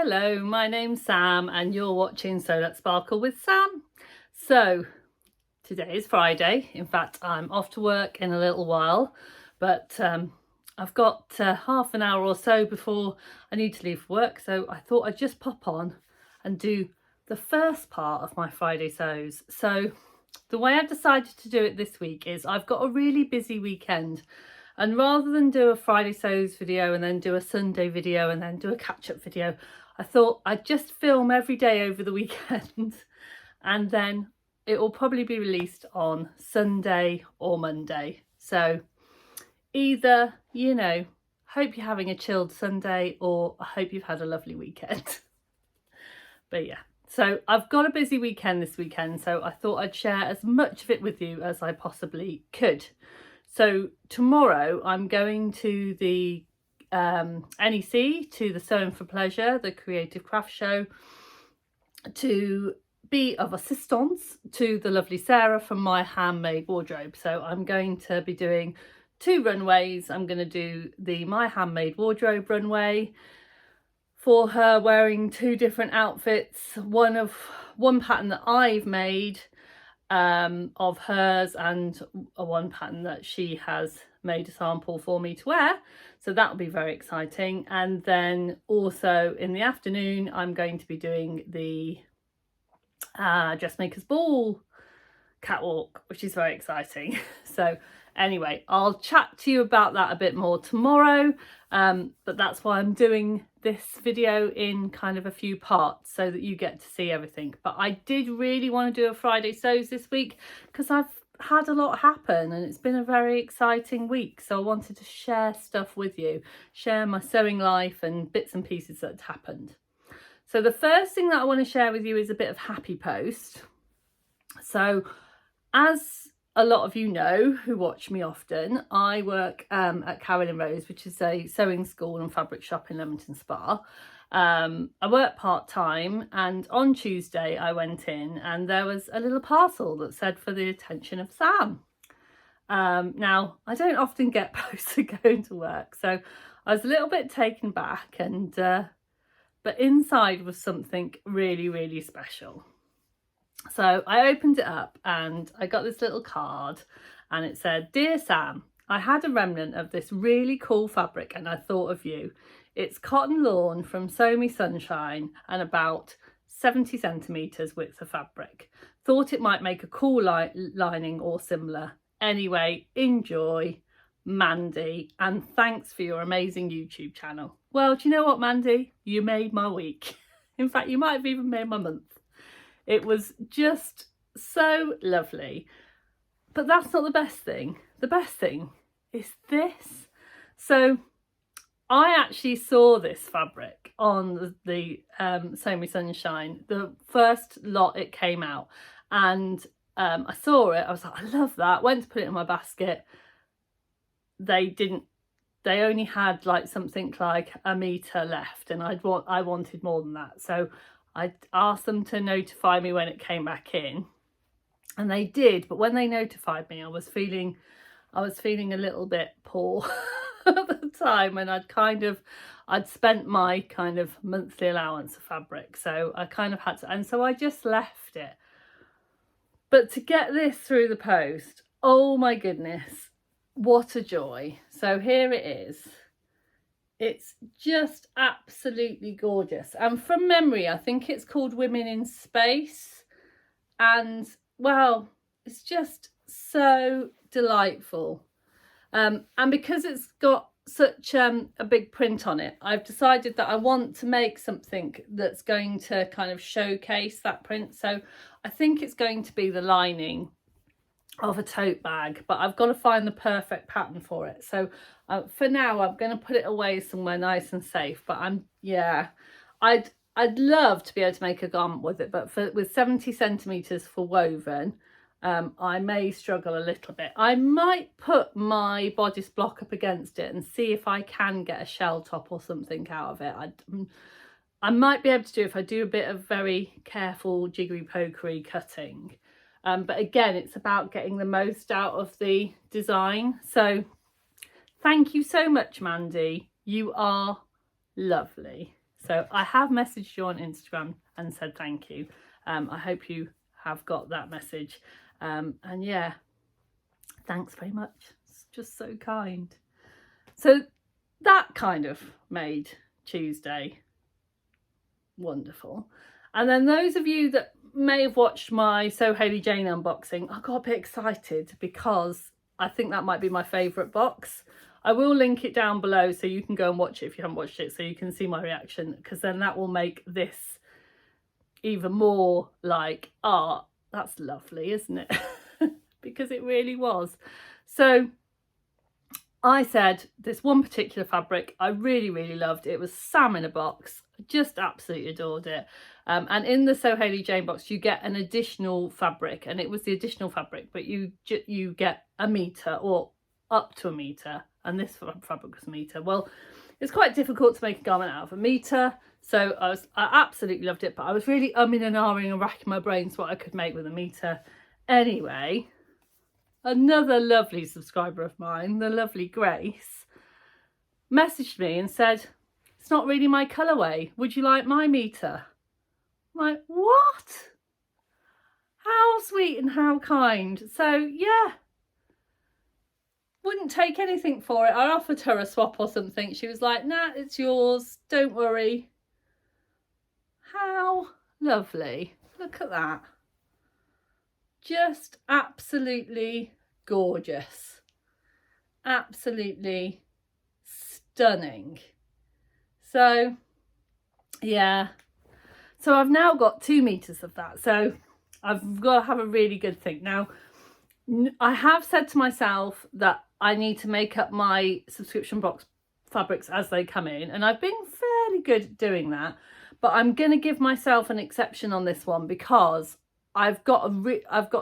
Hello, my name's Sam and you're watching So Let's Sparkle with Sam. So today is Friday. In fact, I'm off to work in a little while, but I've got half an hour or so before I need to leave for work, so I thought I'd just pop on and do the first part of my Friday sews. So the way I've decided to do it this week is I've got a really busy weekend, and rather than do a Friday sews video and then do a Sunday video and then do a catch-up video, I thought I'd just film every day over the weekend and then it will probably be released on Sunday or Monday. So either, you know, hope you're having a chilled Sunday, or I hope you've had a lovely weekend. But yeah, so I've got a busy weekend this weekend, so I thought I'd share as much of it with you as I possibly could. So tomorrow I'm going to the NEC, to the Sewing for Pleasure, the creative craft show, to be of assistance to the lovely Sarah from my handmade wardrobe. So I'm going to be doing 2 runways. I'm going to do the My Handmade Wardrobe runway for her, wearing 2 different outfits, one pattern that I've made of hers, and one pattern that she has made a sample for me to wear. So that'll be very exciting. And then also in the afternoon I'm going to be doing the dressmakers ball catwalk, which is very exciting. So anyway, I'll chat to you about that a bit more tomorrow, but that's why I'm doing this video in kind of a few parts so that you get to see everything. But I did really want to do a Friday sews this week because I've had a lot happen and it's been a very exciting week, so I wanted to share stuff with you, share my sewing life and bits and pieces that happened. So the first thing that I want to share with you is a bit of happy post. So as a lot of you know who watch me often, I work at Carolyn Rose, which is a sewing school and fabric shop in Leamington Spa. I work part-time, and on Tuesday I went in and there was a little parcel that said, "For the attention of Sam." Now I don't often get posts going to work, so I was a little bit taken back, and but inside was something really special. So I opened it up and I got this little card, and it said, "Dear Sam, I had a remnant of this really cool fabric and I thought of you. It's cotton lawn from Sew Me Sunshine and about 70 centimetres width of fabric. Thought it might make a cool lining or similar. Anyway, enjoy, Mandy, and thanks for your amazing YouTube channel." Well, do you know what, Mandy? You made my week. In fact, you might have even made my month. It was just so lovely. But that's not the best thing. The best thing is this. So I actually saw this fabric on the Sew Me Sunshine, the first lot it came out, and I saw it. I was like, I love that. Went to put it in my basket. They only had like something like a metre left, and I wanted more than that. So I asked them to notify me when it came back in, and they did. But when they notified me, I was feeling a little bit poor at the time, and I'd spent my kind of monthly allowance of fabric, so I kind of had to, and so I just left it. But to get this through the post, oh my goodness, what a joy. So here it is. It's just absolutely gorgeous, and from memory I think it's called Women in Space, and well, it's just so delightful. And because it's got such a big print on it, I've decided that I want to make something that's going to kind of showcase that print. So I think it's going to be the lining of a tote bag, but I've got to find the perfect pattern for it. So for now I'm going to put it away somewhere nice and safe, but I'd love to be able to make a garment with it, but with 70 centimeters for woven, I may struggle a little bit. I might put my bodice block up against it and see if I can get a shell top or something out of it. I might be able to do if I do a bit of very careful jiggery pokery cutting. But again, it's about getting the most out of the design. So thank you so much, Mandy. You are lovely. So I have messaged you on Instagram and said thank you. I hope you have got that message. And yeah, thanks very much. It's just so kind. So that kind of made Tuesday wonderful. And then those of you that may have watched my So Hayley Jane unboxing, I got a bit excited because I think that might be my favourite box. I will link it down below so you can go and watch it if you haven't watched it, so you can see my reaction, because then that will make this even more like, ah, that's lovely, isn't it? Because it really was. So I said this one particular fabric I really, really loved. It was Sam in a box. I just absolutely adored it. And in the So Hayley Jane box, you get an additional fabric, and it was the additional fabric, but you get a metre or up to a metre, and this fabric was a metre. Well, it's quite difficult to make a garment out of a metre, so I absolutely loved it, but I was really umming and ahhing and racking my brains what I could make with a metre. Anyway, another lovely subscriber of mine, the lovely Grace, messaged me and said, it's not really my colourway, would you like my metre? I'm like, what? How sweet and how kind. So yeah, wouldn't take anything for it. I offered her a swap or something. She was like, nah, it's yours, don't worry. How lovely. Look at that. Just absolutely gorgeous. Absolutely stunning. So yeah, so I've now got 2 meters of that, so I've got to have a really good think. Now I have said to myself that I need to make up my subscription box fabrics as they come in, and I've been fairly good at doing that, but I'm going to give myself an exception on this one because I've got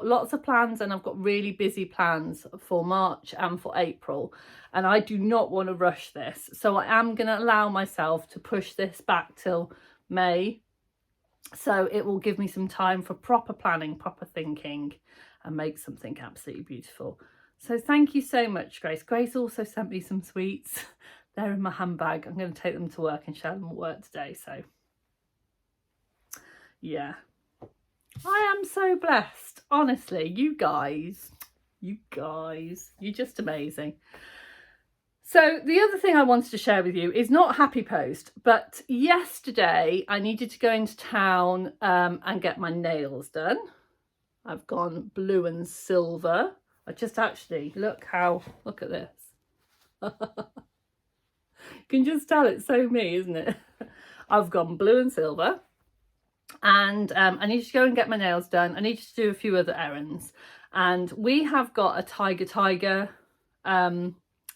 lots of plans, and I've got really busy plans for March and for April, and I do not want to rush this. So I am going to allow myself to push this back till May. So it will give me some time for proper planning, proper thinking, and make something absolutely beautiful. So thank you so much, Grace. Grace also sent me some sweets. They're in my handbag. I'm going to take them to work and share them at work today. So yeah. I am so blessed, honestly. You guys, you're just amazing. So the other thing I wanted to share with you is not happy post, but yesterday I needed to go into town and get my nails done. I've gone blue and silver. I just actually, look at this. You can just tell it's so me, isn't it? I've gone blue and silver. And I need to go and get my nails done. I need to do a few other errands, and we have got a tiger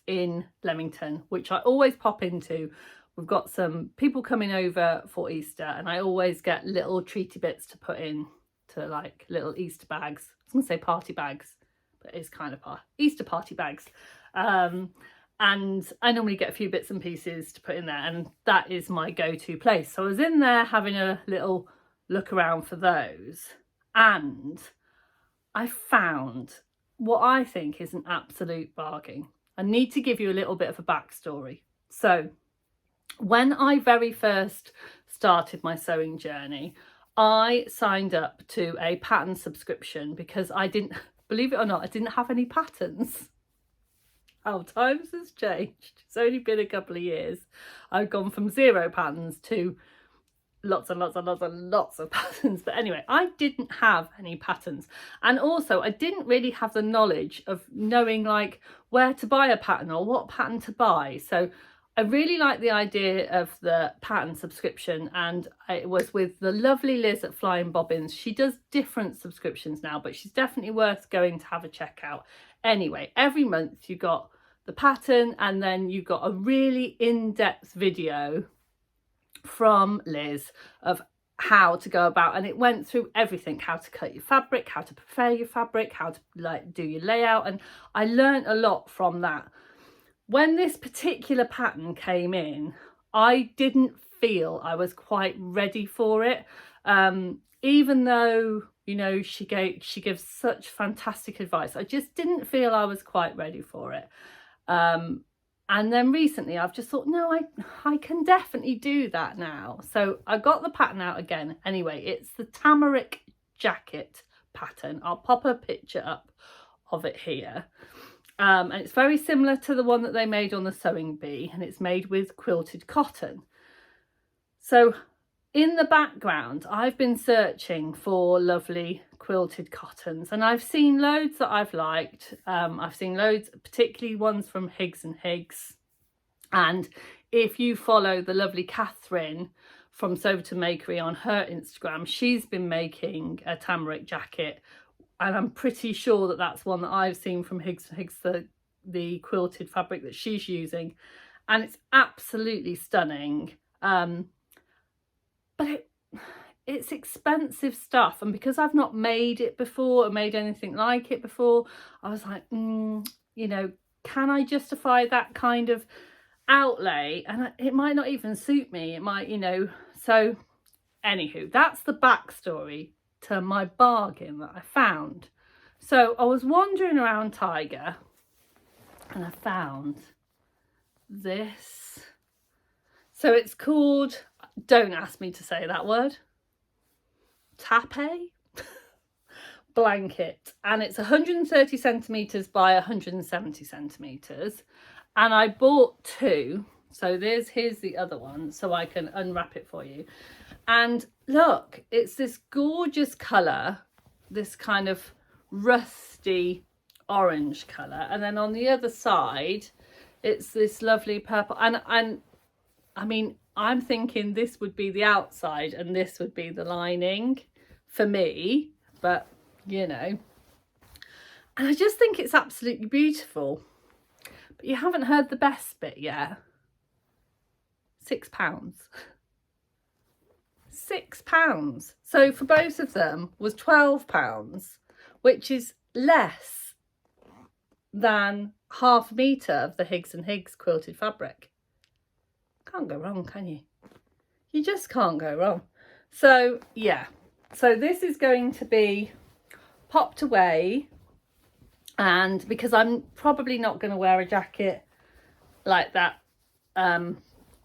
in Leamington, which I always pop into. We've got some people coming over for Easter, and I always get little treaty bits to put in to like little Easter bags. I was gonna say party bags, but it's kind of Easter party bags. And I normally get a few bits and pieces to put in there, and that is my go-to place. So I was in there having a little look around for those, and I found what I think is an absolute bargain. I need to give you a little bit of a backstory. So when I very first started my sewing journey, I signed up to a pattern subscription because I didn't, believe it or not, I didn't have any patterns. How times has changed. It's only been a couple of years. I've gone from 0 patterns to lots and lots and lots and lots of patterns. But anyway, I didn't have any patterns, and also I didn't really have the knowledge of knowing like where to buy a pattern or what pattern to buy. So I really like the idea of the pattern subscription, and it was with the lovely Liz at Flying Bobbins. She does different subscriptions now, but she's definitely worth going to have a check out. Anyway, every month you got the pattern, and then you got a really in-depth video from Liz of how to go about, and it went through everything: how to cut your fabric, how to prepare your fabric, how to like do your layout, and I learned a lot from that. When this particular pattern came in, I didn't feel I was quite ready for it, even though, you know, she gives such fantastic advice. I just didn't feel I was quite ready for it. And then recently I've just thought, no, I can definitely do that now. So I got the pattern out again. Anyway, it's the Tamarick jacket pattern. I'll pop a picture up of it here. And it's very similar to the one that they made on the Sewing Bee, and it's made with quilted cotton. So in the background, I've been searching for lovely quilted cottons, and I've seen loads that I've liked. I've seen loads, particularly ones from Higgs and Higgs. And if you follow the lovely Catherine from Soverton Makery on her Instagram, she's been making a Tamarick jacket, and I'm pretty sure that that's one that I've seen from Higgs and Higgs, the quilted fabric that she's using, and it's absolutely stunning. But it's expensive stuff, and because I've not made it before or made anything like it before, I was like, you know, can I justify that kind of outlay? And it might not even suit me. It might, you know. So anywho, that's the backstory to my bargain that I found. So I was wandering around Tiger and I found this. So it's called, don't ask me to say that word, tape blanket, and it's 130 centimeters by 170 centimeters, and I bought two. So here's the other one, so I can unwrap it for you. And look, it's this gorgeous color, this kind of rusty orange color, and then on the other side it's this lovely purple, and I mean, I'm thinking this would be the outside and this would be the lining for me, but you know, and I just think it's absolutely beautiful. But you haven't heard the best bit yet. £6. £6. So for both of them was £12, which is less than half a metre of the Higgs and Higgs quilted fabric. Can't go wrong, can you? You just can't go wrong. So yeah, so this is going to be popped away, and because I'm probably not going to wear a jacket like that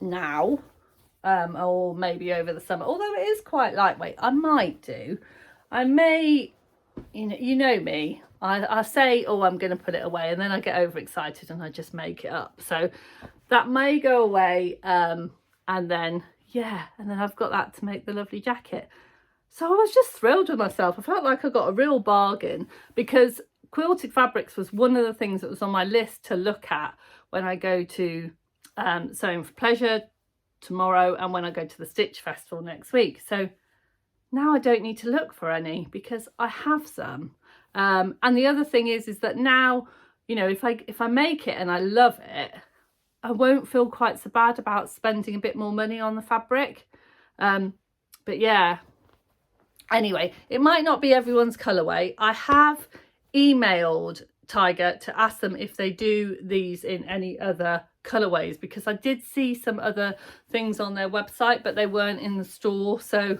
now, or maybe over the summer, although it is quite lightweight. I might do. I may, you know me, I say, oh, I'm going to put it away, and then I get overexcited and I just make it up. So that may go away, and then yeah, and then I've got that to make the lovely jacket. So I was just thrilled with myself. I felt like I got a real bargain, because quilted fabrics was one of the things that was on my list to look at when I go to Sewing for Pleasure tomorrow, and when I go to the Stitch Festival next week. So now I don't need to look for any, because I have some. And the other thing is that now, you know, if I make it and I love it, I won't feel quite so bad about spending a bit more money on the fabric. But yeah, anyway, it might not be everyone's colourway. I have emailed Tiger to ask them if they do these in any other colourways, because I did see some other things on their website, but they weren't in the store. So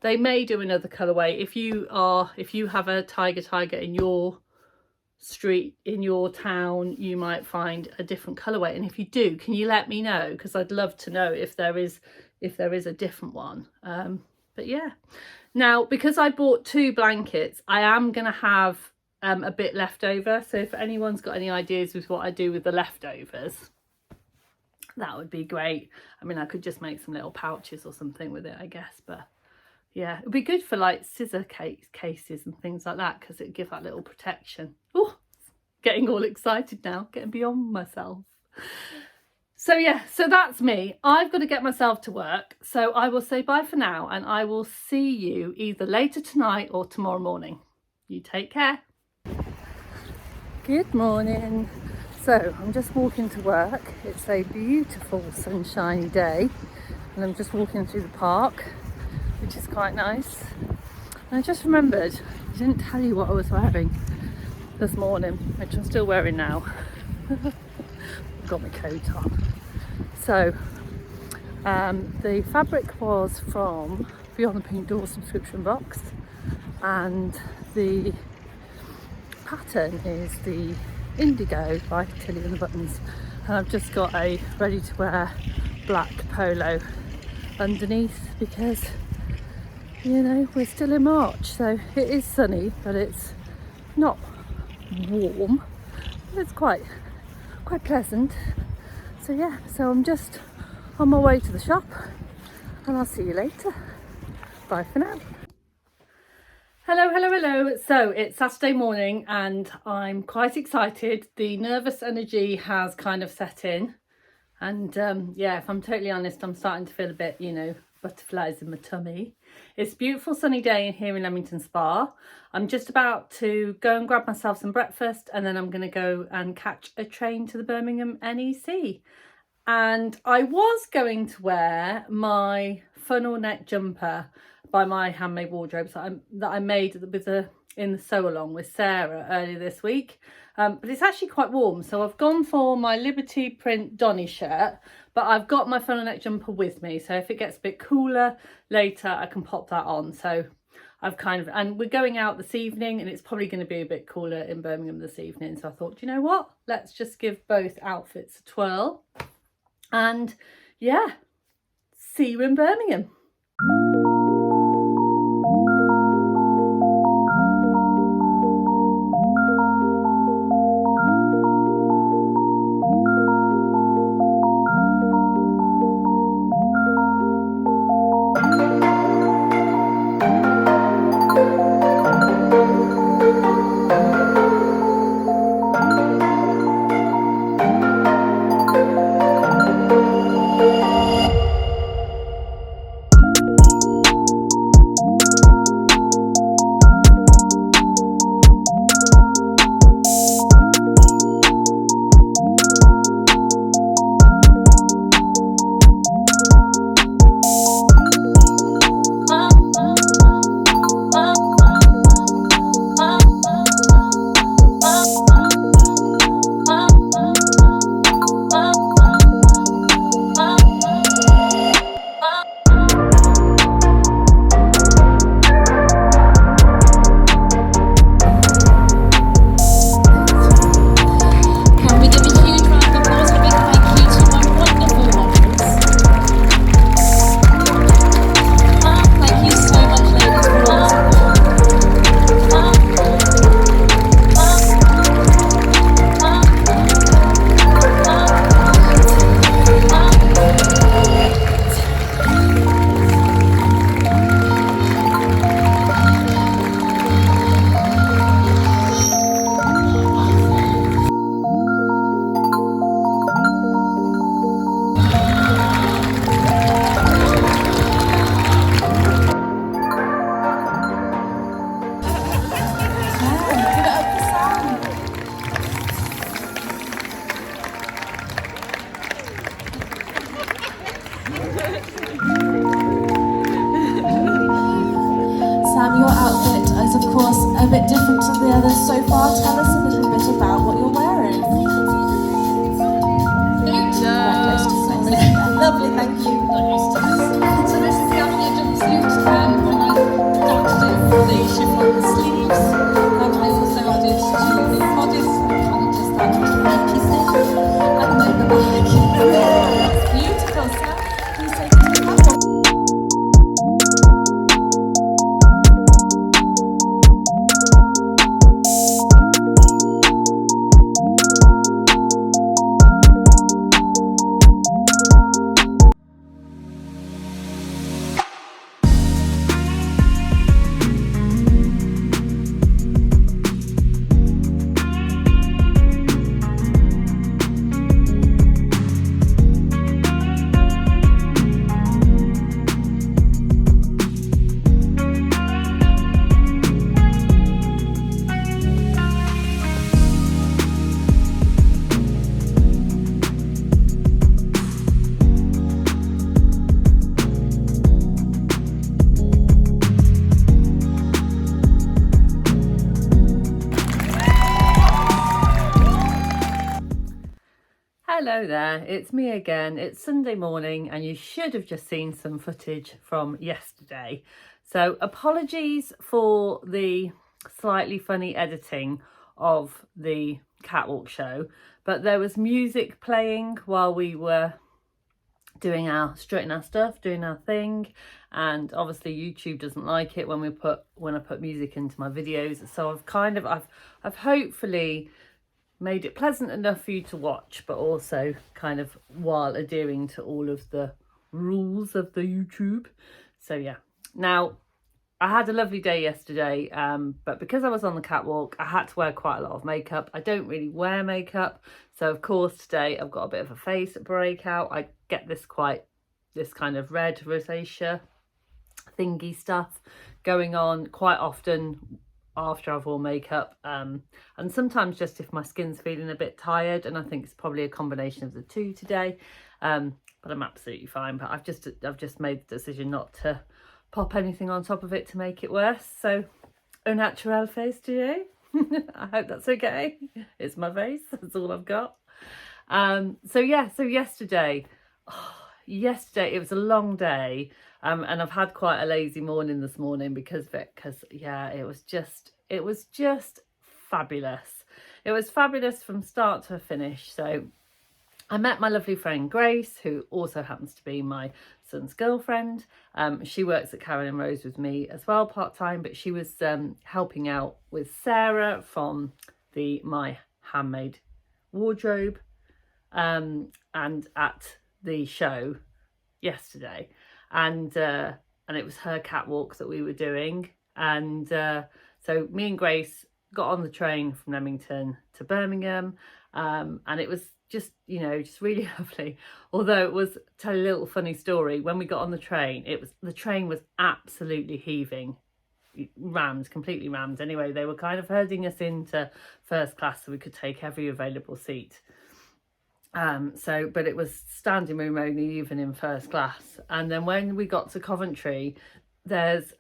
they may do another colourway. If you have a tiger in your street, in your town, you might find a different colourway, and if you do, can you let me know, because I'd love to know if there is a different one. But yeah, now because I bought two blankets, I am gonna have a bit left over, so if anyone's got any ideas with what I do with the leftovers, that would be great. I mean, I could just make some little pouches or something with it, I guess, but yeah, it'd be good for like scissor cases and things like that, because it'd give that little protection. Oh, getting all excited now, getting beyond myself. So yeah, so that's me. I've got to get myself to work. So I will say bye for now, and I will see you either later tonight or tomorrow morning. You take care. Good morning. So I'm just walking to work. It's a beautiful sunshiny day, and I'm just walking through the park, which is quite nice. And I just remembered, I didn't tell you what I was wearing this morning, which I'm still wearing now. Got my coat on. So The fabric was from Beyond the Pink Door subscription box, and the pattern is the Indigo by Tilly and the Buttons, and I've just got a ready to wear black polo underneath because, you know, we're still in March, so it is sunny but it's not warm. It's quite pleasant. So yeah, so I'm just on my way to the shop and I'll see you later. Bye for now. Hello. So it's Saturday morning and I'm quite excited. The nervous energy has kind of set in, and yeah, if I'm totally honest, I'm starting to feel a bit, you know, butterflies in my tummy. It's a beautiful sunny day here in Leamington Spa. I'm just about to go and grab myself some breakfast, and then I'm going to go and catch a train to the Birmingham NEC. And I was going to wear my funnel neck jumper by my handmade wardrobes that I made in the sew along with Sarah earlier this week, but it's actually quite warm, so I've gone for my Liberty print Donny shirt, but I've got my funnel neck jumper with me, so if it gets a bit cooler later I can pop that on. So and we're going out this evening and it's probably going to be a bit cooler in Birmingham this evening, so I thought, you know what, let's just give both outfits a twirl, and yeah, see you in Birmingham. Sam, your outfit is of course a bit different to the others so far. Tell us a little bit about what you're wearing. Lovely, thank you. So this is the Avenue jumpsuit, and I adapted the chiffon sleeves, and I also added to the bodice kind of just that pinky thing, and then the back. Beautiful, Sam. Please take it to the catwalk. Hello there, it's me again. It's Sunday morning and you should have just seen some footage from yesterday. So apologies for the slightly funny editing of the catwalk show, but there was music playing while we were doing strutting our stuff, doing our thing, and obviously YouTube doesn't like it when I put music into my videos. So I've hopefully made it pleasant enough for you to watch, but also kind of while adhering to all of the rules of the YouTube. So yeah, now I had a lovely day yesterday, but because I was on the catwalk, I had to wear quite a lot of makeup. I don't really wear makeup, so of course today I've got a bit of a face breakout. I get this kind of red rosacea thingy stuff going on quite often after I've worn makeup, and sometimes just if my skin's feeling a bit tired, and I think it's probably a combination of the two today, but I'm absolutely fine. But I've just made the decision not to pop anything on top of it to make it worse. So au naturel face today. I hope that's okay. It's my face, that's all I've got. So yesterday it was a long day, and I've had quite a lazy morning this morning because of it, it was just fabulous. It was fabulous from start to finish. So I met my lovely friend Grace, who also happens to be my son's girlfriend. She works at Carolyn Rose with me as well part-time, but she was helping out with Sarah from my handmade wardrobe, and at the show yesterday, and it was her catwalk that we were doing, and so me and Grace got on the train from Leamington to Birmingham, and it was just really lovely. Although it was, tell you a little funny story, when we got on the train, the train was absolutely heaving, completely rammed. Anyway, they were kind of herding us into first class so we could take every available seat. But it was standing room only, even in first class. And then when we got to Coventry, there's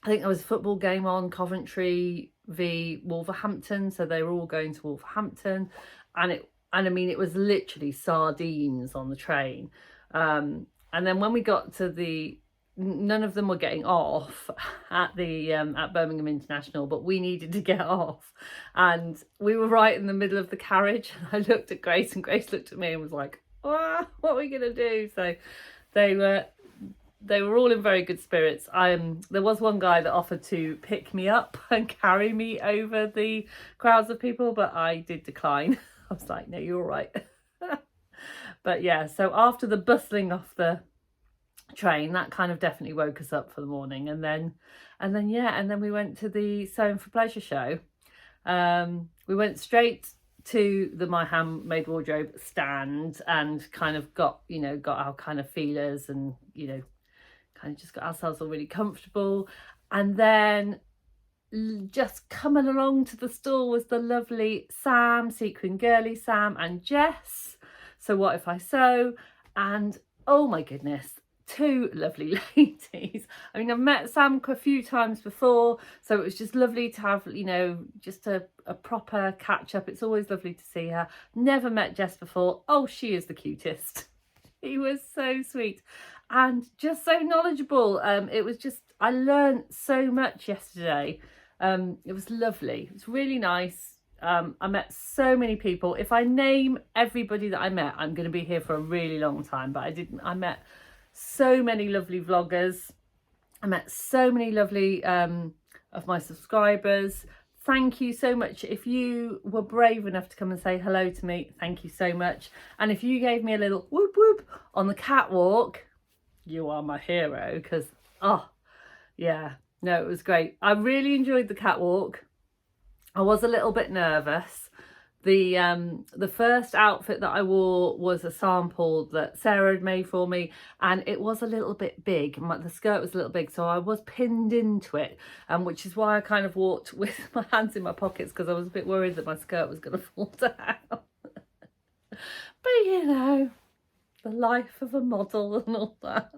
I think there was a football game on, Coventry v Wolverhampton, so they were all going to Wolverhampton, and I mean it was literally sardines on the train. And then when we got to none of them were getting off at Birmingham International, but we needed to get off, and we were right in the middle of the carriage. I looked at Grace, and Grace looked at me and was like, what are we gonna do? So they were all in very good spirits. There was one guy that offered to pick me up and carry me over the crowds of people, but I did decline. I was like, no, you're all right. But yeah, so after the bustling off the train, that kind of definitely woke us up for the morning, and then we went to the Sewing for Pleasure show. We went straight to the My Handmade Wardrobe stand and kind of got our kind of feelers, and kind of just got ourselves all really comfortable. And then just coming along to the stall was the lovely Sam, Sequin Girly Sam, and Jess, So What If I Sew, and oh my goodness, two lovely ladies. I mean, I've met Sam a few times before, so it was just lovely to have, just a proper catch up. It's always lovely to see her. Never met Jess before. Oh, she is the cutest. He was so sweet and just so knowledgeable. I learned so much yesterday. It was lovely. It was really nice. I met so many people. If I name everybody that I met, I'm going to be here for a really long time, but I didn't. I met so many lovely vloggers. I met so many lovely of my subscribers. Thank you so much. If you were brave enough to come and say hello to me, thank you so much. And if you gave me a little whoop whoop on the catwalk, you are my hero, because it was great. I really enjoyed the catwalk. I was a little bit nervous. The first outfit that I wore was a sample that Sarah had made for me, and it was a little bit big. The skirt was a little big, so I was pinned into it, which is why I kind of walked with my hands in my pockets, because I was a bit worried that my skirt was going to fall down. But the life of a model and all that.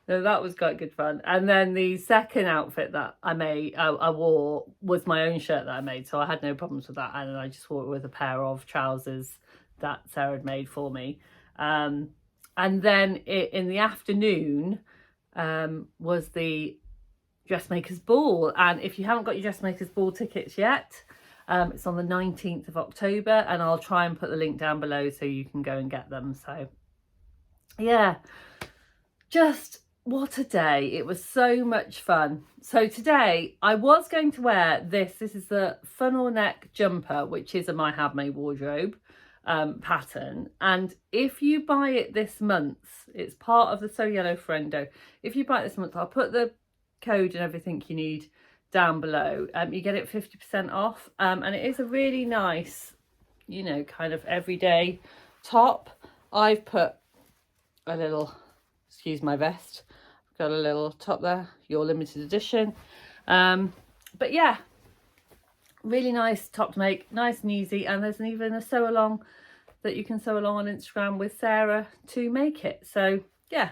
So that was quite good fun. And then the second outfit that I wore was my own shirt that I made, so I had no problems with that, and I just wore it with a pair of trousers that Sarah had made for me. And then in the afternoon was the dressmakers ball, and if you haven't got your dressmakers ball tickets yet, it's on the 19th of October, and I'll try and put the link down below so you can go and get them. So yeah, just what a day. It was so much fun. So today I was going to wear this is the funnel neck jumper, which is a My Handmade wardrobe pattern, and if you buy it this month, it's part of the So Yellow Friendo. If you buy it this month, I'll put the code and everything you need down below. You get it 50% off, and it is a really nice, you know, kind of everyday top. I've put a little, excuse my vest, got a little top there, your limited edition. But yeah, really nice top to make, nice and easy, and there's even a sew along that you can sew along on Instagram with Sarah to make it. So yeah,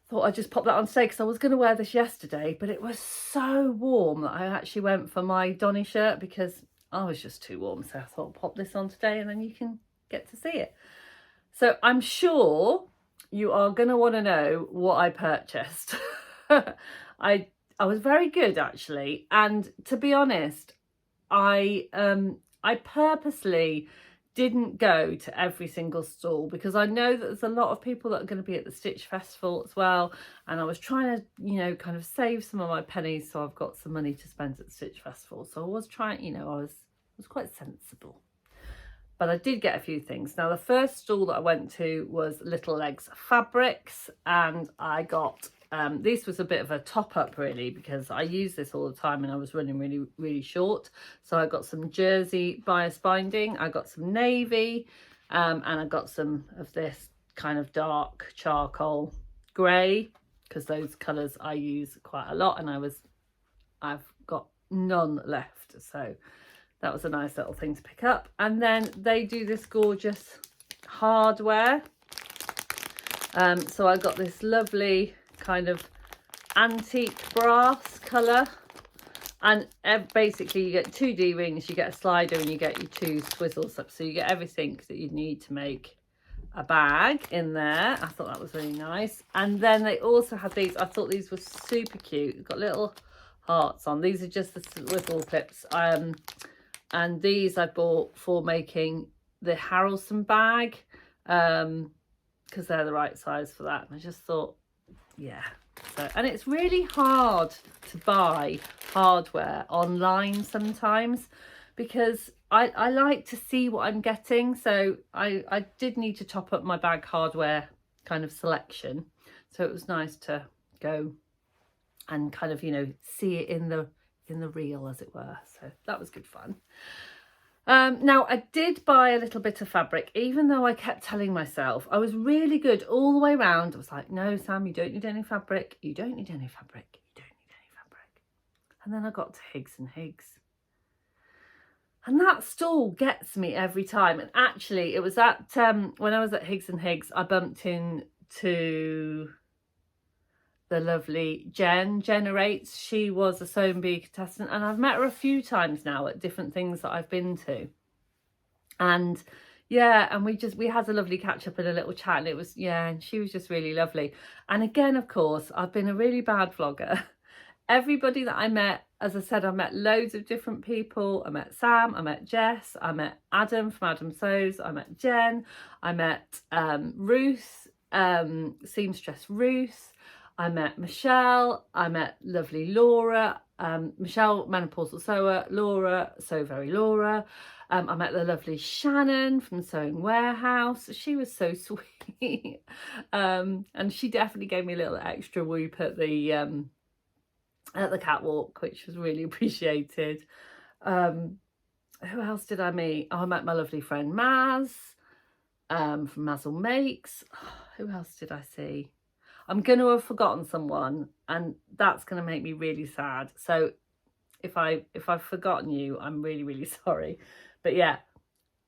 thought I'd just pop that on today because I was going to wear this yesterday, but it was so warm that I actually went for my Donny shirt because I was just too warm. So I thought I'll pop this on today and then you can get to see it. So I'm sure you are going to want to know what I purchased. I was very good actually, and to be honest, I purposely didn't go to every single stall because I know that there's a lot of people that are going to be at the Stitch Festival as well, and I was trying to, you know, kind of save some of my pennies so I've got some money to spend at the Stitch Festival. So I was trying, you know, I was quite sensible. But I did get a few things. Now, the first stall that I went to was Little Legs Fabrics, and I got, this was a bit of a top up really because I use this all the time and I was running really, really short. So I got some jersey bias binding, I got some navy, and I got some of this kind of dark charcoal grey because those colours I use quite a lot, and I've got none left. So that was a nice little thing to pick up. And then they do this gorgeous hardware. So I got this lovely kind of antique brass colour. And basically you get 2 D-rings, you get a slider, and you get your 2 swizzles up. So you get everything that you need to make a bag in there. I thought that was really nice. And then they also had these. I thought these were super cute. You've got little hearts on. These are just the swizzle clips. And these I bought for making the Harrelson bag because they're the right size for that. And I just thought, yeah. So, and it's really hard to buy hardware online sometimes because I like to see what I'm getting. So I did need to top up my bag hardware kind of selection. So it was nice to go and kind of, you know, see it in the reel, as it were. So that was good fun. Now I did buy a little bit of fabric, even though I kept telling myself I was really good all the way around. I was like, no, Sam, you don't need any fabric. You don't need any fabric. You don't need any fabric. And then I got to Higgs and Higgs. And that stall gets me every time. And actually it was at, when I was at Higgs and Higgs, I bumped into the lovely Jen Generates. She was a Sew and Bee contestant, and I've met her a few times now at different things that I've been to. And yeah, and we had a lovely catch up and a little chat, and it was, yeah, and she was just really lovely. And again, of course, I've been a really bad vlogger. Everybody that I met, as I said, I met loads of different people. I met Sam, I met Jess, I met Adam from Adam Sews, I met Jen, I met Ruth, Seamstress Ruth, I met Michelle, I met lovely Laura, Michelle, menopausal sewer, Laura, So Very Laura. I met the lovely Shannon from Sewing Warehouse. She was so sweet. And she definitely gave me a little extra whoop at the catwalk, which was really appreciated. Who else did I meet? Oh, I met my lovely friend Maz from Mazzle Makes. Oh, who else did I see? I'm going to have forgotten someone, and that's going to make me really sad. So if I've forgotten you, I'm really, really sorry. But yeah.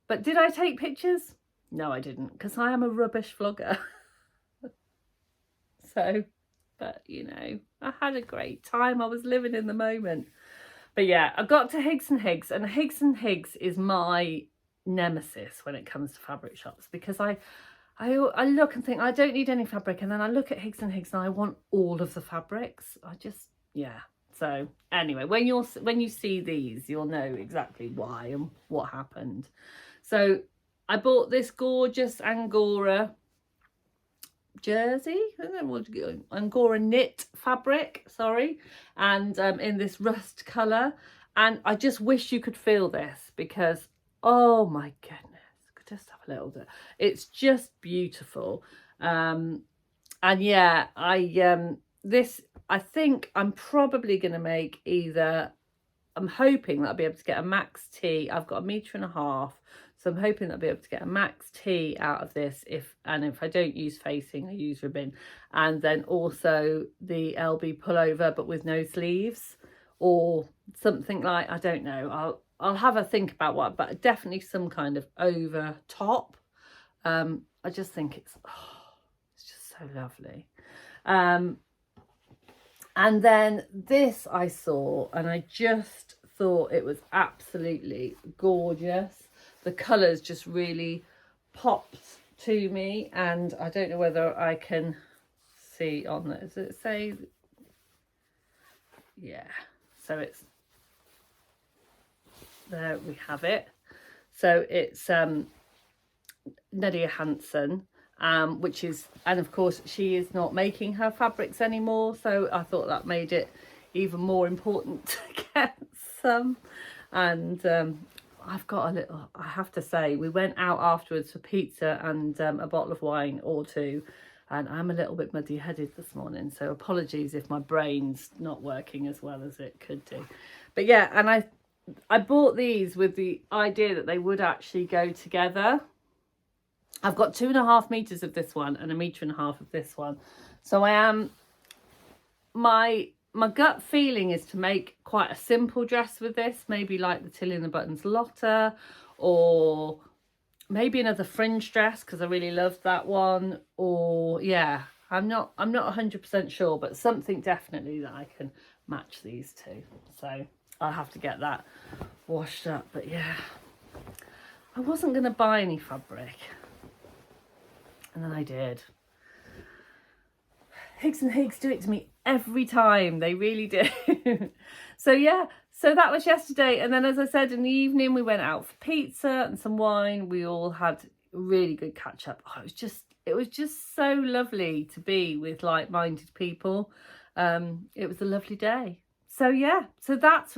But did I take pictures? No, I didn't, because I am a rubbish vlogger. So, but you know, I had a great time. I was living in the moment. But yeah, I got to Higgs and Higgs, and Higgs and Higgs is my nemesis when it comes to fabric shops, because I look and think I don't need any fabric, and then I look at Higgs and Higgs and I want all of the fabrics. I just, yeah. So anyway, when you see these, you'll know exactly why and what happened. So I bought this gorgeous Angora jersey, Angora knit fabric, sorry, and in this rust colour, and I just wish you could feel this, because oh my goodness, just have a little bit, it's just beautiful. And yeah, I think I'm probably going to make I'm hoping that I'll be able to get a max T. I've got 1.5 meters, so I'm hoping that I'll be able to get a max T out of this, if I don't use facing, I use ribbon. And then also the LB pullover, but with no sleeves, or something like, I don't know, I'll have a think about what, but definitely some kind of over top. I just think it's just so lovely. And then this I saw, and I just thought it was absolutely gorgeous. The colours just really popped to me, and I don't know whether I can see on there. Does it say? Yeah, so it's, there we have it. So it's Nadia Hansen, which is, and of course she is not making her fabrics anymore, so I thought that made it even more important to get some. And I've got a little, I have to say, we went out afterwards for pizza and a bottle of wine or two, and I'm a little bit muddy headed this morning, so apologies if my brain's not working as well as it could do. But yeah, and I bought these with the idea that they would actually go together. I've got 2.5 meters of this one and 1.5 meters of this one. So I am, my gut feeling is to make quite a simple dress with this, maybe like the Tilly and the Buttons Lotta, or maybe another fringe dress, because I really loved that one. Or yeah, I'm not 100% sure, but something definitely that I can match these two. So I'll have to get that washed up. But yeah, I wasn't going to buy any fabric, and then I did. Higgs and Higgs do it to me every time. They really do. So yeah, so that was yesterday. And then, as I said, in the evening, we went out for pizza and some wine. We all had a really good catch up. Oh, it was just so lovely to be with like-minded people. It was a lovely day. So yeah, so that's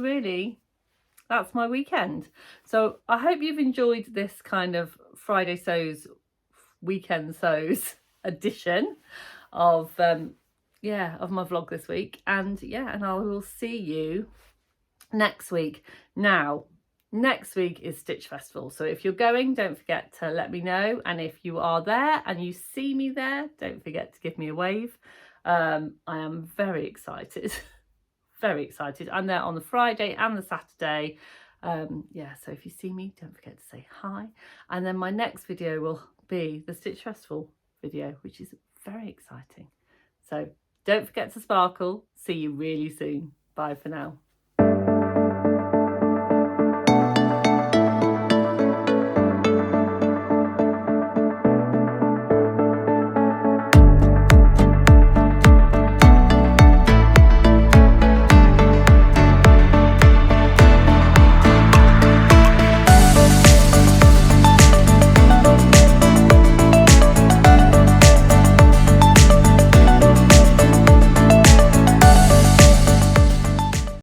my weekend. So I hope you've enjoyed this kind of Friday Sews, weekend sews edition of my vlog this week. And yeah, and I will see you next week. Now, next week is Stitch Festival, so if you're going, don't forget to let me know, and if you are there and you see me there, don't forget to give me a wave. I am very excited. Very excited. I'm there on the Friday and the Saturday. Yeah, so if you see me, don't forget to say hi. And then my next video will be the Stitch Festival video, which is very exciting. So don't forget to sparkle. See you really soon. Bye for now.